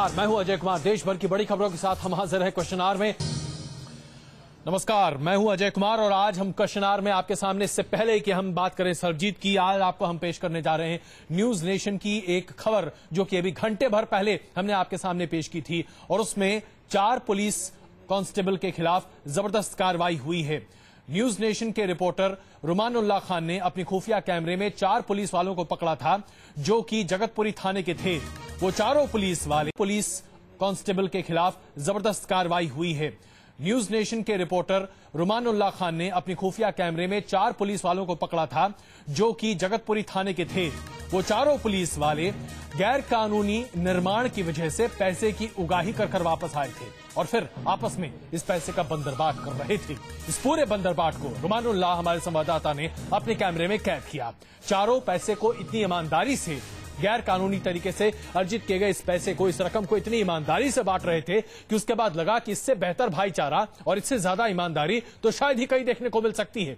नमस्कार, मैं हूं अजय कुमार। देश भर की बड़ी खबरों के साथ हम हाजिर हैं क्वेश्चन आवर में। नमस्कार, मैं हूं अजय कुमार और आज हम क्वेश्चन आवर में आपके सामने, इससे पहले कि हम बात करें सरबजीत की, आज आपको हम पेश करने जा रहे हैं न्यूज नेशन की एक खबर जो कि अभी घंटे भर पहले हमने आपके सामने पेश की थी और उसमें 4 पुलिस कांस्टेबल के खिलाफ जबरदस्त कार्रवाई हुई है। न्यूज नेशन के रिपोर्टर रुमानुल्लाह खान ने अपनी खुफिया कैमरे में 4 पुलिस वालों को पकड़ा था जो कि जगतपुरी थाने के थे। वो चारों पुलिस कांस्टेबल के खिलाफ जबरदस्त कार्रवाई हुई है। न्यूज नेशन के रिपोर्टर रुमानुल्लाह खान ने अपनी खुफिया कैमरे में 4 पुलिस वालों को पकड़ा था जो कि जगतपुरी थाने के थे। वो चारों पुलिस वाले गैर कानूनी निर्माण की वजह से पैसे की उगाही कर वापस आए थे और फिर आपस में इस पैसे का बंदरबाट कर रहे थे। इस पूरे बंदरबाट को रुमानुल्लाह हमारे संवाददाता ने अपने कैमरे में कैद किया। चारों पैसे को इतनी ईमानदारी से, गैर कानूनी तरीके से अर्जित किए गए इस पैसे को, इस रकम को इतनी ईमानदारी से बांट रहे थे कि उसके बाद लगा कि इससे बेहतर भाईचारा और इससे ज्यादा ईमानदारी तो शायद ही कहीं देखने को मिल सकती है।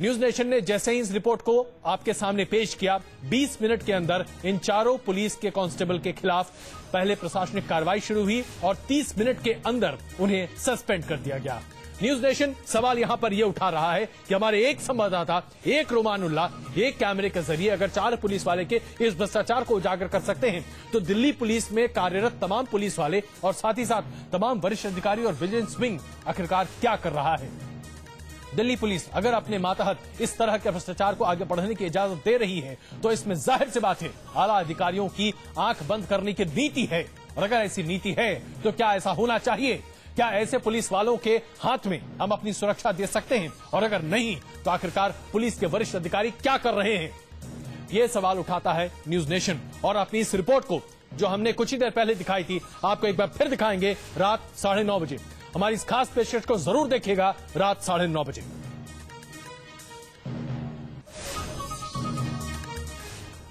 न्यूज नेशन ने जैसे ही इस रिपोर्ट को आपके सामने पेश किया, 20 मिनट के अंदर इन चारों पुलिस के कांस्टेबल के खिलाफ पहले प्रशासनिक कार्रवाई शुरू हुई और 30 मिनट के अंदर उन्हें सस्पेंड कर दिया गया। न्यूज नेशन सवाल यहां पर यह उठा रहा है कि हमारे एक संवाददाता, एक रुमानुल्लाह, एक कैमरे के जरिए अगर 4 पुलिस वाले के इस भ्रष्टाचार को उजागर कर सकते हैं तो दिल्ली पुलिस में कार्यरत तमाम पुलिस वाले और साथ ही साथ तमाम वरिष्ठ अधिकारी और विजिलेंस विंग आखिरकार क्या कर रहा है। दिल्ली पुलिस अगर अपने मातहत इस तरह के भ्रष्टाचार को आगे बढ़ने की इजाजत दे रही है तो इसमें जाहिर सी बात है आला अधिकारियों की आंख बंद करने की नीति है। और अगर ऐसी नीति है तो क्या ऐसा होना चाहिए? क्या ऐसे पुलिस वालों के हाथ में हम अपनी सुरक्षा दे सकते हैं? और अगर नहीं तो आखिरकार पुलिस के वरिष्ठ अधिकारी क्या कर रहे हैं? ये सवाल उठाता है न्यूज नेशन और अपनी इस रिपोर्ट को जो हमने कुछ ही देर पहले दिखाई थी, आपको एक बार फिर दिखाएंगे रात 9:30 बजे। हमारी इस खास पेशकश को जरूर देखिएगा रात 9:30 बजे।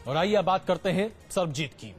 और आइए बात करते हैं सरबजीत की।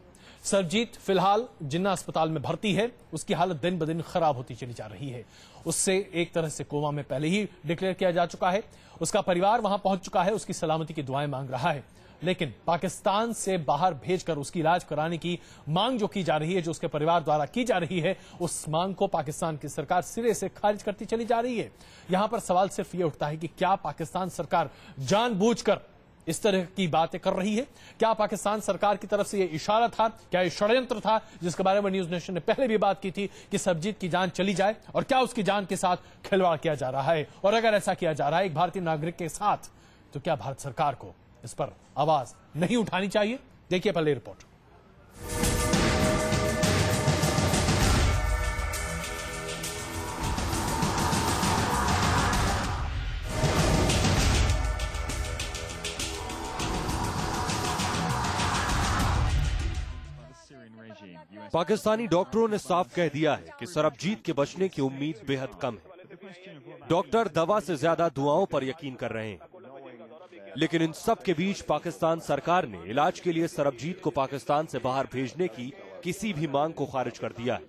सरबजीत फिलहाल जिन्ना अस्पताल में भर्ती है। उसकी हालत दिन ब दिन खराब होती चली जा रही है। उससे एक तरह से कोमा में पहले ही डिक्लेयर किया जा चुका है। उसका परिवार वहां पहुंच चुका है, उसकी सलामती की दुआएं मांग रहा है, लेकिन पाकिस्तान से बाहर भेजकर उसकी इलाज कराने की मांग जो की जा रही है, जो उसके परिवार द्वारा की जा रही है, उस मांग को पाकिस्तान की सरकार सिरे से खारिज करती चली जा रही है। यहां पर सवाल सिर्फ ये उठता है कि क्या पाकिस्तान सरकार जानबूझकर इस तरह की बातें कर रही है? क्या पाकिस्तान सरकार की तरफ से यह इशारा था? क्या यह षड्यंत्र था जिसके बारे में न्यूज नेशन ने पहले भी बात की थी कि सरबजीत की जान चली जाए? और क्या उसकी जान के साथ खिलवाड़ किया जा रहा है? और अगर ऐसा किया जा रहा है एक भारतीय नागरिक के साथ, तो क्या भारत सरकार को इस पर आवाज नहीं उठानी चाहिए? देखिए पहले रिपोर्ट। पाकिस्तानी डॉक्टरों ने साफ कह दिया है कि सरबजीत के बचने की उम्मीद बेहद कम है। डॉक्टर दवा से ज्यादा दुआओं पर यकीन कर रहे हैं। लेकिन इन सब के बीच पाकिस्तान सरकार ने इलाज के लिए सरबजीत को पाकिस्तान से बाहर भेजने की किसी भी मांग को खारिज कर दिया है।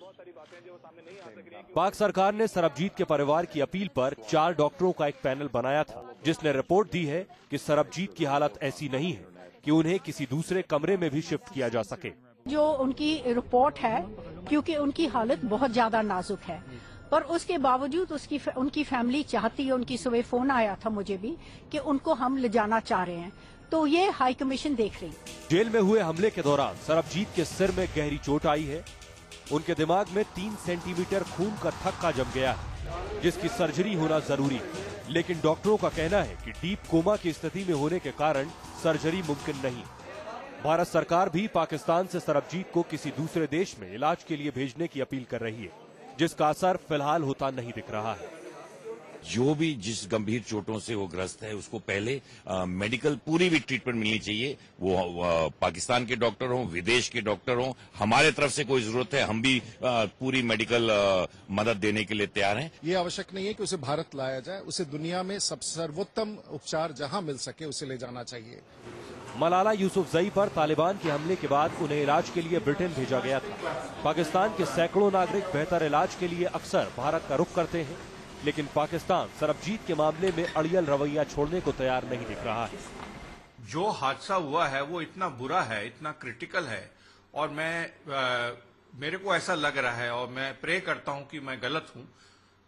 पाक सरकार ने सरबजीत के परिवार की अपील पर 4 डॉक्टरों का एक पैनल बनाया था, जिसने रिपोर्ट दी है कि सरबजीत की हालत ऐसी नहीं है कि उन्हें किसी दूसरे कमरे में भी शिफ्ट किया जा सके। जो उनकी रिपोर्ट है, क्योंकि उनकी हालत बहुत ज्यादा नाजुक है, पर उसके बावजूद उनकी फैमिली चाहती है, उनकी सुबह फोन आया था मुझे भी कि उनको हम ले जाना चाह रहे हैं, तो ये हाई कमीशन देख रही। जेल में हुए हमले के दौरान सरबजीत के सिर में गहरी चोट आई है। उनके दिमाग में 3 सेंटीमीटर खून का थक्का जम गया है, जिसकी सर्जरी होना जरूरी है। लेकिन डॉक्टरों का कहना है कि डीप कोमा की स्थिति में होने के कारण सर्जरी मुमकिन नहीं। भारत सरकार भी पाकिस्तान से सरबजीत को किसी दूसरे देश में इलाज के लिए भेजने की अपील कर रही है, जिसका असर फिलहाल होता नहीं दिख रहा है। जो भी जिस गंभीर चोटों से वो ग्रस्त है उसको पहले मेडिकल पूरी भी ट्रीटमेंट मिलनी चाहिए। वो पाकिस्तान के डॉक्टर हों, विदेश के डॉक्टर हों, हमारे तरफ से कोई जरूरत है, हम भी पूरी मेडिकल मदद देने के लिए तैयार हैं। ये आवश्यक नहीं है कि उसे भारत लाया जाए, उसे दुनिया में सबसे सर्वोत्तम उपचार जहां मिल सके उसे ले जाना चाहिए। मलाला यूसुफजई पर तालिबान के हमले के बाद उन्हें इलाज के लिए ब्रिटेन भेजा गया था। पाकिस्तान के सैकड़ों नागरिक बेहतर इलाज के लिए अक्सर भारत का रुख करते हैं, लेकिन पाकिस्तान सरबजीत के मामले में अड़ियल रवैया छोड़ने को तैयार नहीं दिख रहा है। जो हादसा हुआ है वो इतना बुरा है, इतना क्रिटिकल है, और मैं मेरे को ऐसा लग रहा है और मैं प्रे करता हूं कि मैं गलत हूं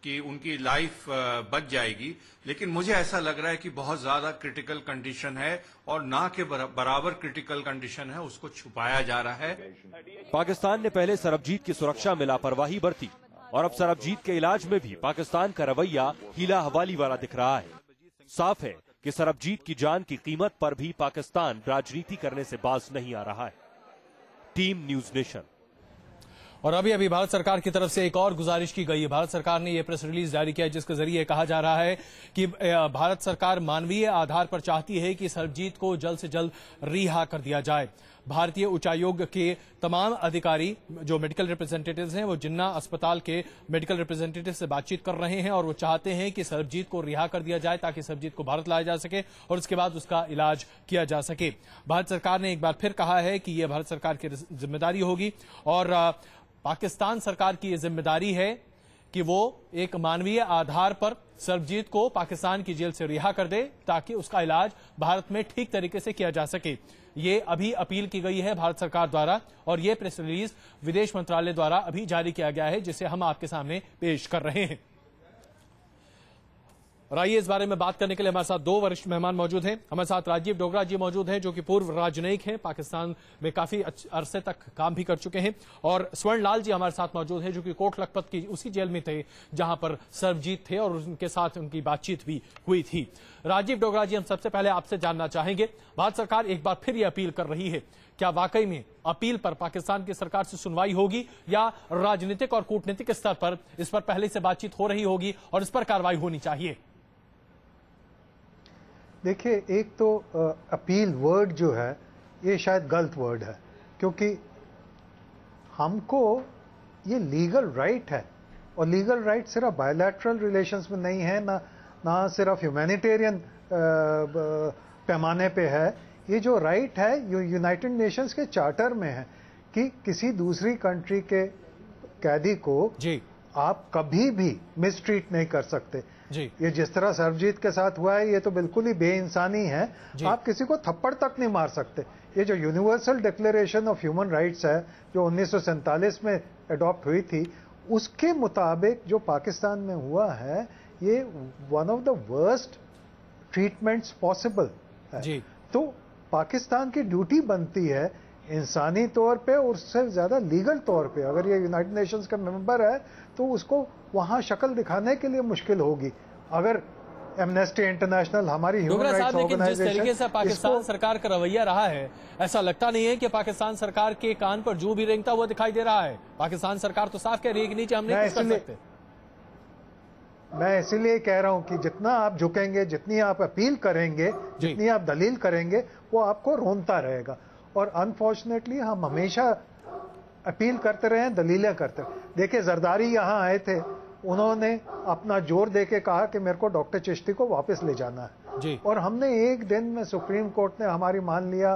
कि उनकी लाइफ बच जाएगी, लेकिन मुझे ऐसा लग रहा है कि बहुत ज्यादा क्रिटिकल कंडीशन है और ना के बराबर क्रिटिकल कंडीशन है, उसको छुपाया जा रहा है। पाकिस्तान ने पहले सरबजीत की सुरक्षा में लापरवाही बरती और अब सरबजीत के इलाज में भी पाकिस्तान का रवैया हीला हवाली वाला दिख रहा है। साफ है कि सरबजीत की जान की कीमत पर भी पाकिस्तान राजनीति करने से बाज नहीं आ रहा है। Team news nation. और अभी भारत सरकार की तरफ से एक और गुजारिश की गई है। भारत सरकार ने यह प्रेस रिलीज जारी किया है जिसके जरिए कहा जा रहा है कि भारत सरकार मानवीय आधार पर चाहती है कि सरबजीत को जल्द से जल्द रिहा कर दिया जाए। भारतीय उच्चायोग के तमाम अधिकारी जो मेडिकल रिप्रेजेंटेटिव्स हैं वो जिन्ना अस्पताल के मेडिकल रिप्रेजेंटेटिव से बातचीत कर रहे हैं और वो चाहते हैं कि सरबजीत को रिहा कर दिया जाए ताकि सरबजीत को भारत लाया जा सके और उसके बाद उसका इलाज किया जा सके। भारत सरकार ने एक बार फिर कहा है कि यह भारत सरकार की जिम्मेदारी होगी और पाकिस्तान सरकार की यह जिम्मेदारी है कि वो एक मानवीय आधार पर सरबजीत को पाकिस्तान की जेल से रिहा कर दे ताकि उसका इलाज भारत में ठीक तरीके से किया जा सके। ये अभी अपील की गई है भारत सरकार द्वारा और ये प्रेस रिलीज विदेश मंत्रालय द्वारा अभी जारी किया गया है जिसे हम आपके सामने पेश कर रहे हैं। और आइए इस बारे में बात करने के लिए हमारे साथ दो वरिष्ठ मेहमान मौजूद हैं। हमारे साथ राजीव डोगरा जी मौजूद हैं जो कि पूर्व राजनयिक हैं, पाकिस्तान में काफी अरसे तक काम भी कर चुके हैं, और स्वर्ण लाल जी हमारे साथ मौजूद हैं जो कि कोट लखपत की उसी जेल में थे जहां पर सरबजीत थे और उनके साथ उनकी बातचीत भी हुई थी। राजीव डोगरा जी, हम सबसे पहले आपसे जानना चाहेंगे, भारत सरकार एक बार फिर यह अपील कर रही है, क्या वाकई में अपील पर पाकिस्तान की सरकार से सुनवाई होगी या राजनीतिक और कूटनीतिक स्तर पर इस पर पहले से बातचीत हो रही होगी और इस पर कार्रवाई होनी चाहिए? देखिए, एक तो अपील वर्ड जो है ये शायद गलत वर्ड है, क्योंकि हमको ये लीगल राइट है और लीगल राइट सिर्फ बायलैटरल रिलेशंस में नहीं है, ना सिर्फ ह्यूमैनिटेरियन पैमाने पे है। ये जो राइट है ये यूनाइटेड नेशंस के चार्टर में है कि किसी दूसरी कंट्री के कैदी को जी आप कभी भी मिसट्रीट नहीं कर सकते जी। ये जिस तरह सरबजीत के साथ हुआ है ये तो बिल्कुल ही बेइंसानी है। आप किसी को थप्पड़ तक नहीं मार सकते। ये जो universal declaration of human rights है जो 1947 में अडॉप्ट हुई थी, उसके मुताबिक जो पाकिस्तान में हुआ है ये one of the worst treatments possible है। जी। तो पाकिस्तान की ड्यूटी बनती है इंसानी तौर पे और उससे ज्यादा लीगल तौर पे, अगर ये यूनाइटेड नेशंस का मेंबर है तो उसको वहां शक्ल दिखाने के लिए मुश्किल होगी। अगर एमनेस्टी इंटरनेशनल, हमारी ह्यूमन राइट्स ऑर्गेनाइजेशन, जिस तरीके से पाकिस्तान सरकार का रवैया रहा है, ऐसा लगता नहीं है कि पाकिस्तान सरकार के कान पर जू भी रेंगता हुआ दिखाई दे रहा है। पाकिस्तान सरकार तो साफ कह रही है कि नीचे हम नहीं कुछ कर सकते। मैं इसीलिए कह रहा हूं कि जितना आप झुकेंगे, जितनी आप अपील करेंगे, जितनी आप दलील करेंगे, वो आपको रोनता रहेगा। और अनफॉर्चुनेटली हम हमेशा अपील करते रहे, दलीलें करते रहे। देखिए, जरदारी यहाँ आए थे, उन्होंने अपना जोर देके कहा कि मेरे को डॉक्टर चिश्ती को वापस ले जाना है जी। और हमने एक दिन में सुप्रीम कोर्ट ने हमारी मान लिया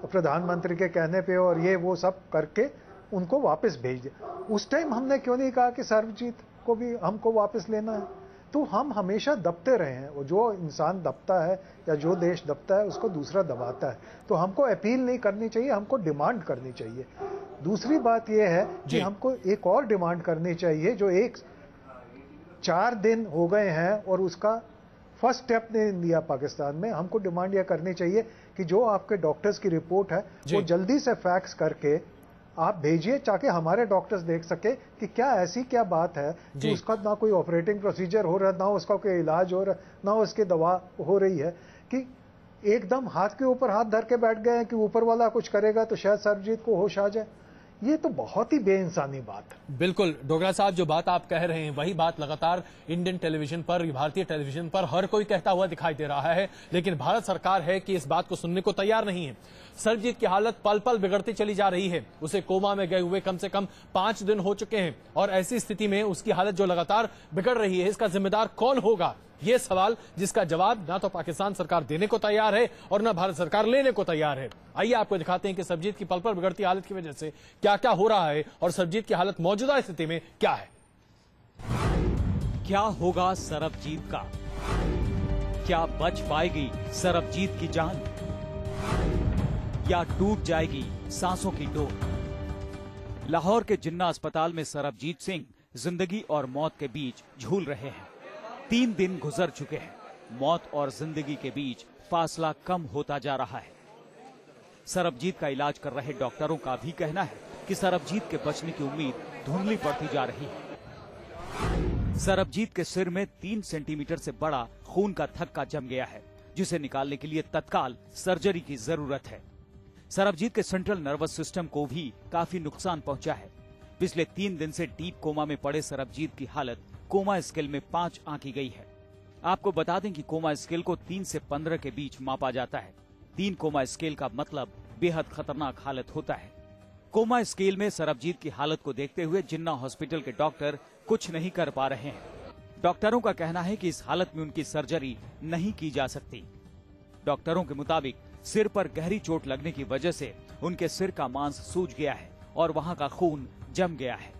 प्रधानमंत्री के कहने पे और ये वो सब करके उनको वापस भेज दिया। उस टाइम हमने क्यों नहीं कहा कि सरबजीत को भी हमको वापस लेना है? तो हम हमेशा दबते रहे हैं, और जो इंसान दबता है या जो देश दबता है उसको दूसरा दबाता है। तो हमको अपील नहीं करनी चाहिए, हमको डिमांड करनी चाहिए। दूसरी बात यह है कि हमको एक और डिमांड करनी चाहिए जो 4 दिन हो गए हैं और उसका फर्स्ट स्टेप नहीं लिया पाकिस्तान में। हमको डिमांड यह करनी चाहिए कि जो आपके डॉक्टर्स की रिपोर्ट है वो जल्दी से फैक्स करके आप भेजिए ताकि हमारे डॉक्टर्स देख सके कि क्या ऐसी क्या बात है कि उसका ना कोई ऑपरेटिंग प्रोसीजर हो रहा है, ना उसका कोई इलाज हो रहा है, ना उसकी दवा हो रही है, कि एकदम हाथ के ऊपर हाथ धर के बैठ गए हैं कि ऊपर वाला कुछ करेगा तो शायद सरबजीत को होश आ जाए। ये तो बहुत ही बेइंसानी बात है। बिल्कुल डोगरा साहब, जो बात आप कह रहे हैं वही बात लगातार इंडियन टेलीविजन पर, भारतीय टेलीविजन पर हर कोई कहता हुआ दिखाई दे रहा है, लेकिन भारत सरकार है कि इस बात को सुनने को तैयार नहीं है। सरबजीत की हालत पल पल बिगड़ती चली जा रही है। उसे कोमा में गए हुए कम से कम 5 दिन हो चुके हैं और ऐसी स्थिति में उसकी हालत जो लगातार बिगड़ रही है, इसका जिम्मेदार कौन होगा? ये सवाल जिसका जवाब ना तो पाकिस्तान सरकार देने को तैयार है और ना भारत सरकार लेने को तैयार है। आइए आपको दिखाते हैं कि सरबजीत की पल पल बिगड़ती हालत की वजह से क्या क्या हो रहा है और सरबजीत की हालत मौजूदा स्थिति में क्या है। क्या होगा सरबजीत का? क्या बच पाएगी सरबजीत की जान, या टूट जाएगी सांसों की डोर? लाहौर के जिन्ना अस्पताल में सरबजीत सिंह जिंदगी और मौत के बीच झूल रहे हैं। 3 दिन गुजर चुके हैं। मौत और जिंदगी के बीच फासला कम होता जा रहा है। सरबजीत का इलाज कर रहे डॉक्टरों का भी कहना है कि सरबजीत के बचने की उम्मीद धुंधली पड़ती जा रही है। सरबजीत के सिर में 3 सेंटीमीटर से बड़ा खून का थक्का जम गया है, जिसे निकालने के लिए तत्काल सर्जरी की जरूरत है। सरबजीत के सेंट्रल नर्वस सिस्टम को भी काफी नुकसान पहुंचा है। पिछले 3 दिन से डीप कोमा में पड़े सरबजीत की हालत कोमा स्केल में 5 आंकी गई है। आपको बता दें कि कोमा स्केल को 3 से 15 के बीच मापा जाता है। 3 कोमा स्केल का मतलब बेहद खतरनाक हालत होता है। कोमा स्केल में सरबजीत की हालत को देखते हुए जिन्ना हॉस्पिटल के डॉक्टर कुछ नहीं कर पा रहे हैं। डॉक्टरों का कहना है कि इस हालत में उनकी सर्जरी नहीं की जा सकती। डॉक्टरों के मुताबिक सिर पर गहरी चोट लगने की वजह से उनके सिर का मांस सूज गया है और वहां का खून जम गया है।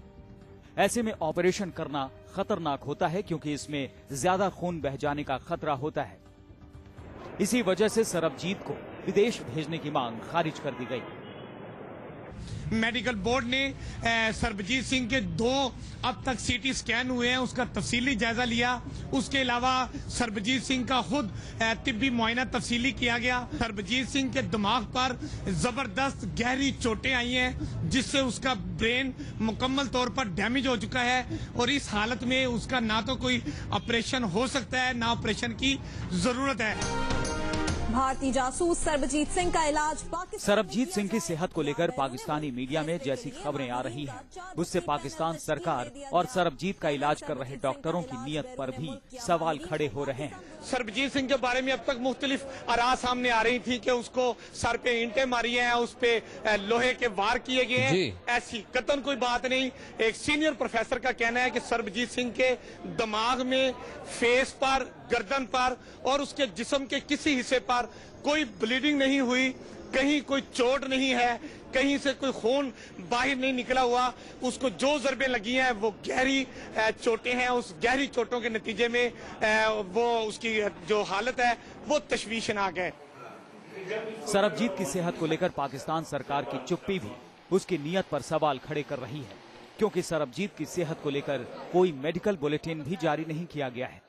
ऐसे में ऑपरेशन करना खतरनाक होता है क्योंकि इसमें ज्यादा खून बह जाने का खतरा होता है। इसी वजह से सरबजीत को विदेश भेजने की मांग खारिज कर दी गई। मेडिकल बोर्ड ने सरबजीत सिंह के 2 अब तक सीटी स्कैन हुए हैं, उसका तफसीली जायजा लिया। उसके अलावा सरबजीत सिंह का खुद तिब्बी मुआयना तफसीली किया गया। सरबजीत सिंह के दिमाग पर जबरदस्त गहरी चोटें आई हैं, जिससे उसका ब्रेन मुकम्मल तौर पर डैमेज हो चुका है और इस हालत में उसका ना तो कोई ऑपरेशन हो सकता है ना ऑपरेशन की जरूरत है। भारतीय जासूस सरबजीत सिंह का इलाज सरबजीत सिंह की सेहत को लेकर पाकिस्तानी मीडिया में जैसी खबरें आ रही हैं, उससे पाकिस्तान सरकार और सरबजीत का इलाज कर रहे डॉक्टरों की नीयत पर भी सवाल खड़े हो रहे हैं। सरबजीत सिंह के बारे में अब तक मुख्तलिफ आरा सामने आ रही थी कि उसको सर पे ईंटें मारी हैं, उस पे लोहे के वार किए गए हैं। ऐसी कतन कोई बात नहीं। एक सीनियर प्रोफेसर का कहना है कि सरबजीत सिंह के दिमाग में, फेस पर, गर्दन पर और उसके जिस्म के किसी हिस्से पर कोई ब्लीडिंग नहीं हुई, कहीं कोई चोट नहीं है, कहीं से कोई खून बाहर नहीं निकला हुआ। उसको जो जरबें लगी हैं वो गहरी चोटें हैं। उस गहरी चोटों के नतीजे में वो उसकी जो हालत है वो तशवीशनाक है। सरबजीत की सेहत को लेकर पाकिस्तान सरकार की चुप्पी भी उसकी नीयत पर सवाल खड़े कर रही है, क्योंकि सरबजीत की सेहत को लेकर कोई मेडिकल बुलेटिन भी जारी नहीं किया गया है।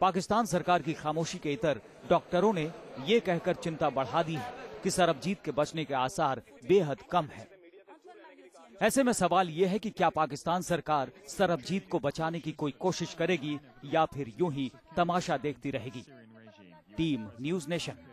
पाकिस्तान सरकार की खामोशी के इतर डॉक्टरों ने ये कहकर चिंता बढ़ा दी है कि सरबजीत के बचने के आसार बेहद कम है। ऐसे में सवाल ये है कि क्या पाकिस्तान सरकार सरबजीत को बचाने की कोई कोशिश करेगी या फिर यूं ही तमाशा देखती रहेगी। Team news nation.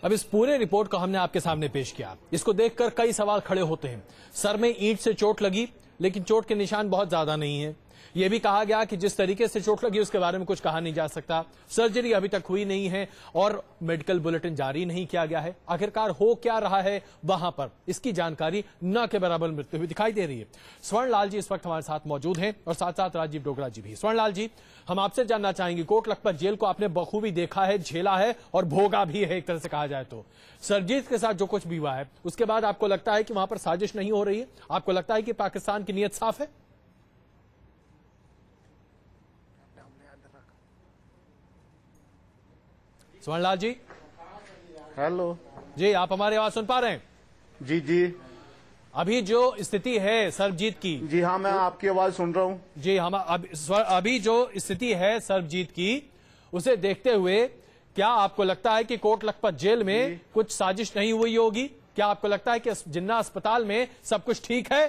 अब इस पूरे रिपोर्ट को हमने आपके सामने पेश किया। इसको देखकर कई सवाल खड़े होते हैं। सर में ईंट से चोट लगी, लेकिन चोट के निशान बहुत ज्यादा नहीं है। यह भी कहा गया कि जिस तरीके से चोट लगी उसके बारे में कुछ कहा नहीं जा सकता। सर्जरी अभी तक हुई नहीं है और मेडिकल बुलेटिन जारी नहीं किया गया है। आखिरकार हो क्या रहा है वहां पर, इसकी जानकारी न के बराबर मिलती हुई दिखाई दे रही है। स्वर्ण लाल जी इस वक्त हमारे साथ मौजूद हैं और साथ साथ राजीव डोगरा जी भी। स्वर्ण लाल जी, हम आपसे जानना चाहेंगे, कोट लखपत जेल को आपने बखूबी देखा है, झेला है और भोगा भी है एक तरह से कहा जाए तो। सरबजीत के साथ जो कुछ भी हुआ है उसके बाद आपको लगता है कि वहां पर साजिश नहीं हो रही है? आपको लगता है कि पाकिस्तान की नीयत साफ है? स्वर्ण लाल जी, हेलो जी, आप हमारी आवाज सुन पा रहे हैं? जी जी। अभी जो स्थिति है सरबजीत की। जी हाँ, मैं आपकी आवाज सुन रहा हूँ। जी, हम अभी जो स्थिति है सरबजीत की, उसे देखते हुए क्या आपको लगता है कि कोट लखपत जेल में कुछ साजिश नहीं हुई होगी? क्या आपको लगता है कि जिन्ना अस्पताल में सब कुछ ठीक है?